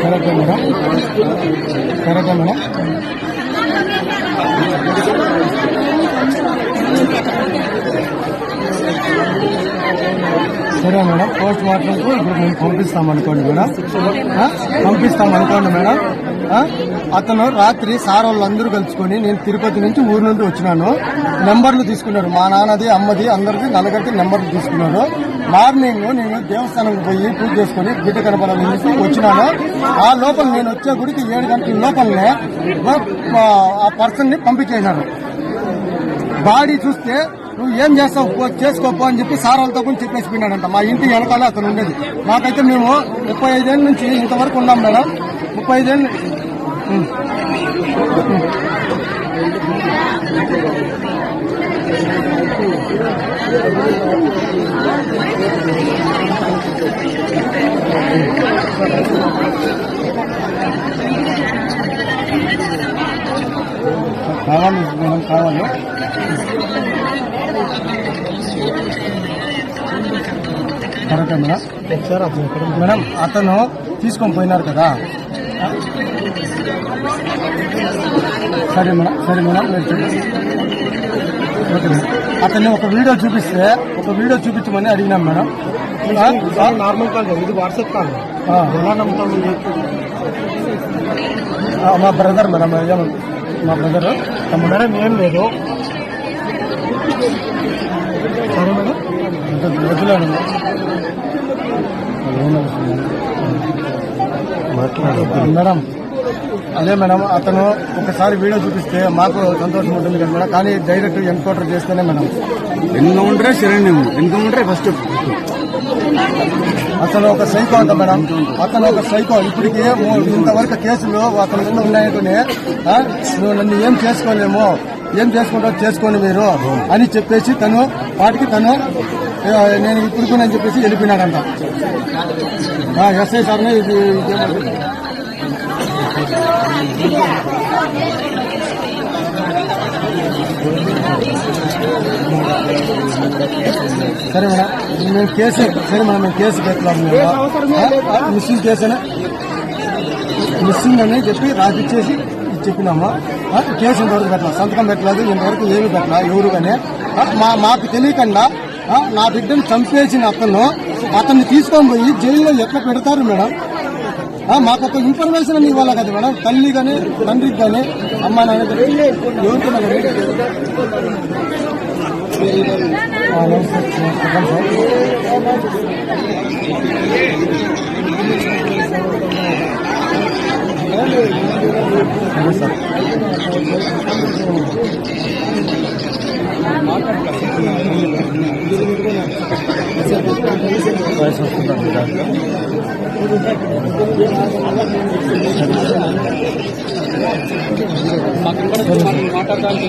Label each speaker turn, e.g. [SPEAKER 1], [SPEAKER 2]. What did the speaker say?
[SPEAKER 1] కరెక్టే మేడం, కరెక్టే మేడం. సరే మేడం, పోస్ట్ మార్టంకు ఇప్పుడు మేము పంపిస్తామనుకోండి మేడం, పంపిస్తామనుకోండి మేడం. అతను రాత్రి సార్ వాళ్ళందరూ కలుసుకొని, నేను తిరుపతి నుంచి ఊరు నుండి వచ్చినాను, నెంబర్లు తీసుకున్నారు. మా నాన్నది అమ్మది అందరిది నలుగురికి నెంబర్లు తీసుకున్నారు. మార్నింగ్ నేను దేవస్థానంకి పోయి పూజ చేసుకుని బిడ్డ కనపడాలని వచ్చినాను. ఆ లోపల నేను వచ్చే గుడికి 7 గంటల లోపలనే ఆ పర్సన్ ని పంపించేసినారు. బాడీ చూస్తే నువ్వు ఏం చేస్తావు చేసుకోపో అని చెప్పి సార్ వాళ్ళతో కూడా చెప్పేసి పోయినాడంట. మా ఇంటి వెనకాల అతను ఉండేది. మాకైతే మేము 35 ఏళ్ళ నుంచి ఇంతవరకు ఉన్నాం మేడం. 35 ఏళ్ళు కావాలి మేడం, కావాలి. కరెక్టే మేడం. మేడం అతను తీసుకొని పోయినారు కదా. సరే మేడం, సరే మేడం, ఓకే మేడం. అతన్ని ఒక వీడియో చూపించమని అడిగినాం మేడం.
[SPEAKER 2] నార్మల్ కాల్, ఇది వాట్సాప్ కాల్. ఎలా నమ్ముతాము?
[SPEAKER 1] మా బ్రదర్ మేడం, మా బ్రదర్.
[SPEAKER 2] మేడం ఏం లేదు.
[SPEAKER 1] సరే మేడం, వదిలేను మేడం. అదే మేడం, అతను ఒకసారి వీడియో చూపిస్తే మాకు సంతోషం ఉంటుంది కదా మేడం. కానీ డైరెక్ట్ ఎన్కౌంటర్ చేస్తేనే మేడం.
[SPEAKER 2] ఎన్కౌంటరే శరణ్యం, ఎన్కౌంటరే ఫస్ట్.
[SPEAKER 1] అతను ఒక సైకో అంట మేడం, అతను ఒక సైకో. ఇప్పటికి ఇంతవరకు కేసులు అతని మీద ఉన్నాయంటేనే నువ్వు నన్ను ఏం చేసుకోలేము, ఏం చేసుకుంటావు చేసుకోండి మీరు అని చెప్పేసి తను వాటికి నేను ఇప్పుడు అని చెప్పేసి వెళ్ళిపోయినాడంట. ఎస్ఐ సార్ని ఇది సరే మేడం, మేము కేసు పెట్టాము. మిస్సింగ్ కేసు మిస్సింగ్ అని చెప్పి రాసిచ్చేసి చెప్పినాము. కేసు ఇంతవరకు పెట్టలేదు, సంతకం పెట్టలేదు, ఇంతవరకు ఏమి పెట్టలా ఎవరు. కానీ మాకు తెలియకుండా నా బిడ్డను చంపేసిన అతన్ని తీసుకొని పోయి జైల్లో ఎట్లా పెడతారు మేడం? మాకు ఒక ఇన్ఫర్మేషన్ అని ఇవ్వాలి కదా మేడం. తల్లి కానీ తండ్రికి కానీ అమ్మా నాన్న ఎవరికైనా సార్. మాట్లాడాలి.